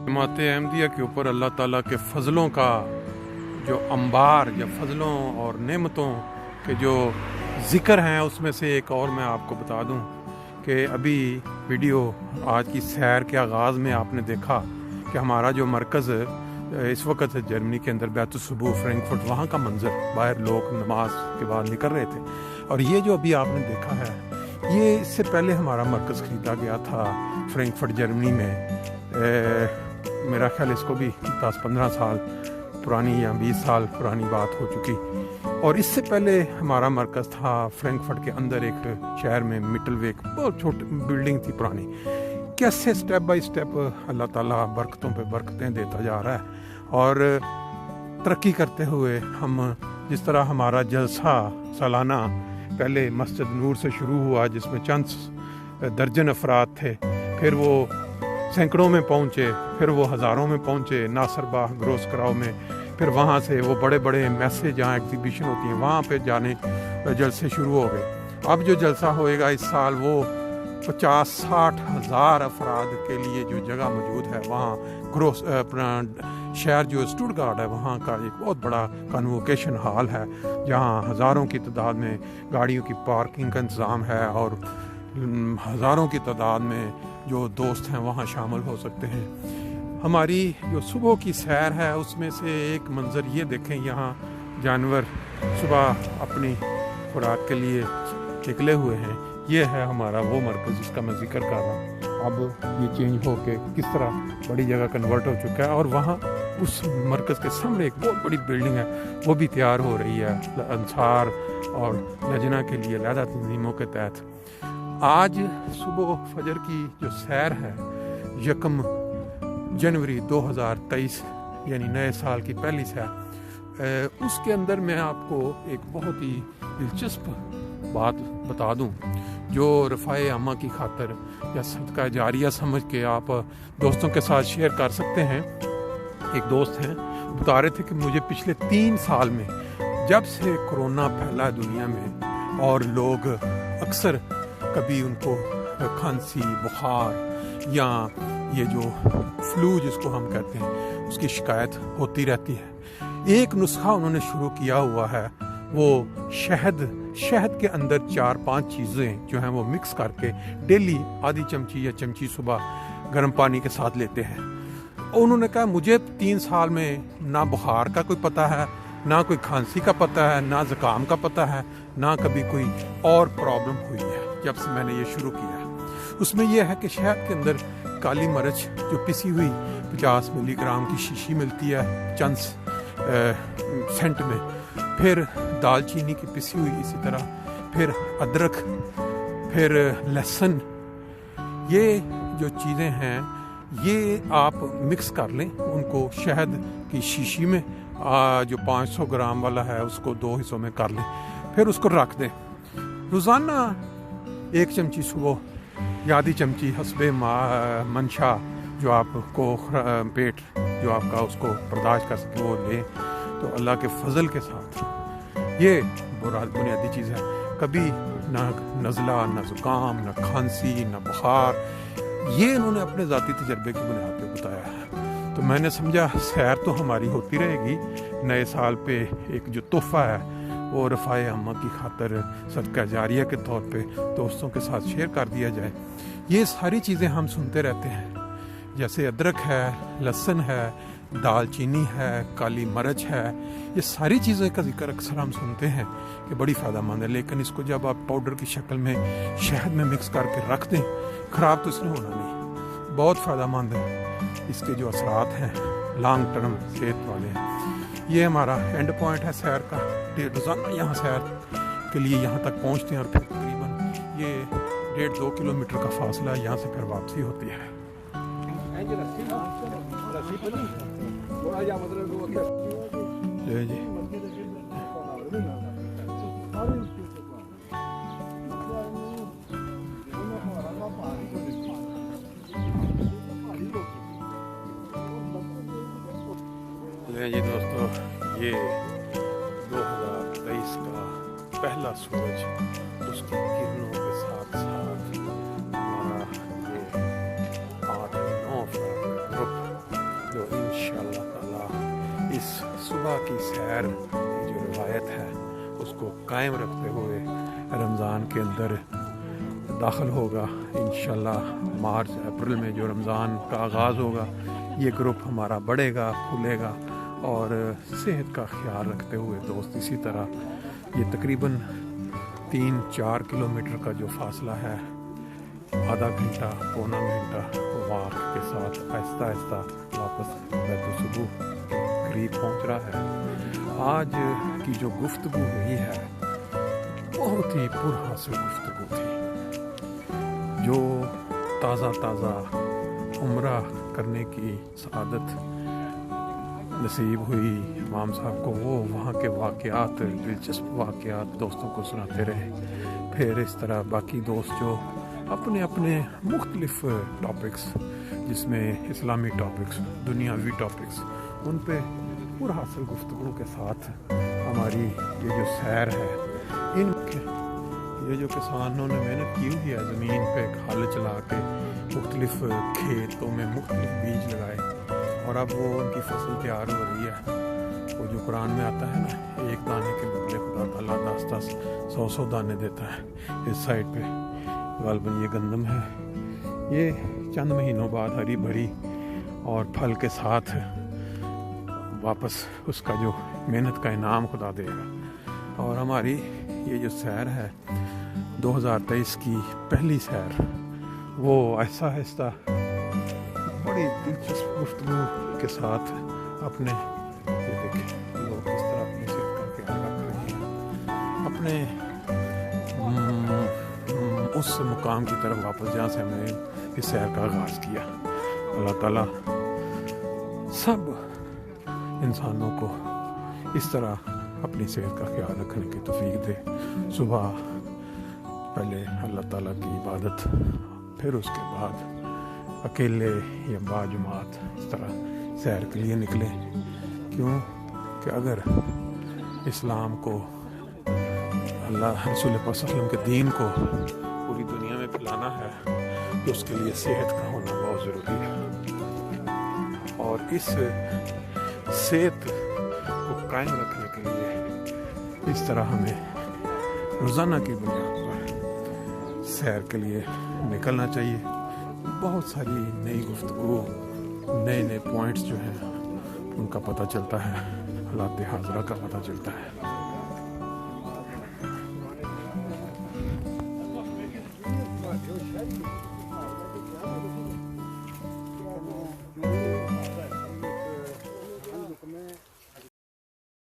जमात अहमदिया के ऊपर अल्लाह ताला के फ़ज़लों का जो अंबार या फ़ज़लों और नेमतों के जो ज़िक्र हैं, उसमें से एक और मैं आपको बता दूं कि अभी वीडियो आज की सैर के आगाज़ में आपने देखा कि हमारा जो मरकज़ इस वक्त जर्मनी के अंदर बैतुस्सुबूह फ्रैंकफर्ट, वहाँ का मंज़र, बाहर लोग नमाज के बाद निकल रहे थे। और ये जो अभी आपने देखा है, ये इससे पहले हमारा मरकज़ ख़रीदा गया था फ्रैंकफर्ट जर्मनी में। मेरा ख्याल इसको भी 10-15 साल पुरानी या 20 साल पुरानी बात हो चुकी। और इससे पहले हमारा मरकज़ था फ्रैंकफर्ट के अंदर एक शहर में, मिटलवेक, बहुत छोटी बिल्डिंग थी पुरानी। कैसे स्टेप बाय स्टेप अल्लाह ताला बरकतों पे बरकतें देता जा रहा है। और तरक्की करते हुए हम, जिस तरह हमारा जलसा सालाना पहले मस्जिद नूर से शुरू हुआ, जिसमें चंद दर्जन अफराद थे, फिर वो सैकड़ों में पहुँचे, फिर वो हज़ारों में पहुँचे नासरबाह ग्रोस कराओ में, फिर वहाँ से वो बड़े बड़े मैसेज जहाँ एग्जीबिशन होती हैं वहाँ पे जाने जलसे शुरू हो गए। अब जो जलसा होएगा इस साल, वो 50-60 हज़ार अफराद के लिए जो जगह मौजूद है वहाँ ग्रोस अपना शहर जो स्टुटगार्ट है, वहाँ का एक बहुत बड़ा कन्वोकेशन हॉल है, जहाँ हज़ारों की तादाद में गाड़ियों की पार्किंग का इंतज़ाम है और हज़ारों की तादाद में जो दोस्त हैं वहाँ शामिल हो सकते हैं। हमारी जो सुबह की सैर है, उसमें से एक मंज़र ये देखें, यहाँ जानवर सुबह अपनी खुराक के लिए निकले हुए हैं। ये है हमारा वो मरकज़ जिसका मैं जिक्र कर रहा हूँ। अब ये चेंज हो के किस तरह बड़ी जगह कन्वर्ट हो चुका है, और वहाँ उस मरकज़ के सामने एक बहुत बड़ी बिल्डिंग है, वो भी तैयार हो रही है अंसार और लजना के लिए लहदा तंजीमों के तहत। आज सुबह फजर की जो सैर है, 1 जनवरी 2023 यानी नए साल की पहली सैर, उसके अंदर मैं आपको एक बहुत ही दिलचस्प बात बता दूं, जो रफ़ाए आमा की खातर या सदका जारिया समझ के आप दोस्तों के साथ शेयर कर सकते हैं। एक दोस्त हैं, बता रहे थे कि मुझे पिछले 3 साल में, जब से कोरोना फैला दुनिया में और लोग अक्सर कभी उनको खांसी, बुखार या ये जो फ्लू जिसको हम कहते हैं, उसकी शिकायत होती रहती है, एक नुस्खा उन्होंने शुरू किया हुआ है। वो शहद के अंदर 4-5 चीज़ें जो हैं वो मिक्स करके डेली आधी चमची या चमची सुबह गर्म पानी के साथ लेते हैं। उन्होंने कहा मुझे 3 साल में ना बुखार का कोई पता है, ना कोई खांसी का पता है, ना ज़ुकाम का पता है, ना कभी कोई और प्रॉब्लम हुई है जब से मैंने ये शुरू किया। उसमें यह है कि शहद के अंदर काली मिर्च जो पिसी हुई 50 मिलीग्राम की शीशी मिलती है चंद सेंट में, फिर दालचीनी की पिसी हुई इसी तरह, फिर अदरक, फिर लहसुन, ये जो चीज़ें हैं ये आप मिक्स कर लें। उनको शहद की शीशी में जो 500 ग्राम वाला है उसको 2 हिस्सों में कर लें, फिर उसको रख दें। रोज़ाना 1 चमची सुबह या आधी चमची हस्बे मंशा, जो आपको पेट जो आपका उसको बर्दाश्त कर सके वो लें। तो अल्लाह के फजल के साथ ये बुनियादी चीज़ है। कभी ना नज़ला, ना ज़ुकाम, ना खांसी, ना बुखार, ये इन्होंने अपने ज़ाती तजर्बे की बुनियाद पे बताया है। तो मैंने समझा सैर तो हमारी होती रहेगी, नए साल पे एक जो तोहफ़ा है वो रफ़ाए अम्मा की खातर सदका जारिया के तौर पे दोस्तों के साथ शेयर कर दिया जाए। ये सारी चीज़ें हम सुनते रहते हैं, जैसे अदरक है, लहसुन है, दालचीनी है, काली मिर्च है, ये सारी चीज़ें का जिक्र अक्सर हम सुनते हैं कि बड़ी फ़ायदेमंद है। लेकिन इसको जब आप पाउडर की शक्ल में शहद में मिक्स करके रख दें, ख़राब तो इसने होना नहीं, बहुत फ़ायदेमंद है। इसके जो असरात हैं लॉन्ग टर्म सेहत वाले हैं। ये हमारा एंड पॉइंट है सैर का। रोज़ाना यहाँ सैर के लिए यहाँ तक पहुँचते हैं और फिर तकरीबन ये 1.5-2 किलोमीटर का फासला, यहाँ से फिर वापसी होती है। जी जी दोस्तों, ये 2023 का पहला सूरज, उसकी किरणों के साथ साथ हमारा ये 8-9 ग्रुप صبح کی سیر کی جو روایت ہے اس کو قائم رکھتے ہوئے رمضان کے اندر داخل ہوگا انشاءاللہ۔ مارچ اپریل میں جو رمضان کا آغاز ہوگا یہ گروپ ہمارا بڑھے گا، کھلے گا، اور صحت کا خیال رکھتے ہوئے دوست اسی طرح یہ تقریباً 3-4 کلومیٹر کا جو فاصلہ ہے، آدھا گھنٹہ پونا گھنٹہ واک کے ساتھ آہستہ آہستہ واپس بیت الصبح قریب پہنچ رہا ہے۔ آج کی جو گفتگو ہوئی ہے بہت ہی پرحاصل گفتگو تھی۔ جو تازہ عمرہ کرنے کی سعادت نصیب ہوئی امام صاحب کو، وہ وہاں کے واقعات، دلچسپ واقعات دوستوں کو سناتے رہے۔ پھر اس طرح باقی دوست جو اپنے اپنے مختلف ٹاپکس، جس میں اسلامی ٹاپکس، دنیاوی ٹاپکس، ان پہ پرحاصل گفتگو کے ساتھ ہماری یہ جو سیر ہے، یہ جو کسانوں نے محنت کی ہوئی ہے زمین پہ ہل چلا کے مختلف کھیتوں میں مختلف بیج لگائے، اور اب وہ ان کی فصل تیار ہو رہی ہے۔ وہ جو قرآن میں آتا ہے نا، ایک دانے کے بدلے خدا تعالیٰ 10 100 دانے دیتا ہے۔ اس سائڈ پہ غالباً یہ گندم ہے، یہ چند مہینوں بعد ہری بھری اور پھل کے ساتھ واپس اس کا جو محنت کا انعام خدا دے گا۔ اور ہماری یہ جو سیر ہے 2023 کی پہلی سیر، وہ آہستہ آہستہ بڑی دلچسپ گفتگو کے ساتھ اپنے، یہ دیکھیں لوگ کس طرح اپنی صحت کا خیال رکھ رہے ہیں، اپنے اس مقام کی طرف واپس جہاں سے ہم نے اس سیر کا آغاز کیا۔ اللہ تعالیٰ سب انسانوں کو اس طرح اپنی صحت کا خیال رکھنے کی توفیق دے۔ صبح پہلے اللہ تعالیٰ کی عبادت، پھر اس کے بعد اکیلے یا با جماعت اس طرح سیر کے لیے نکلیں۔ کیوں کہ اگر اسلام کو، اللہ رسول پاک صلی اللہ علیہ وسلم کے دین کو پوری دنیا میں پھیلانا ہے تو اس کے لیے صحت کا ہونا بہت ضروری ہے، اور اس صحت کو قائم رکھنے کے لیے اس طرح ہمیں روزانہ کی بنیاد پر سیر کے لیے نکلنا چاہیے۔ بہت ساری نئی گفتگو، نئے پوائنٹس جو ہیں ان کا پتہ چلتا ہے، حالات حاضرہ کا پتہ چلتا ہے۔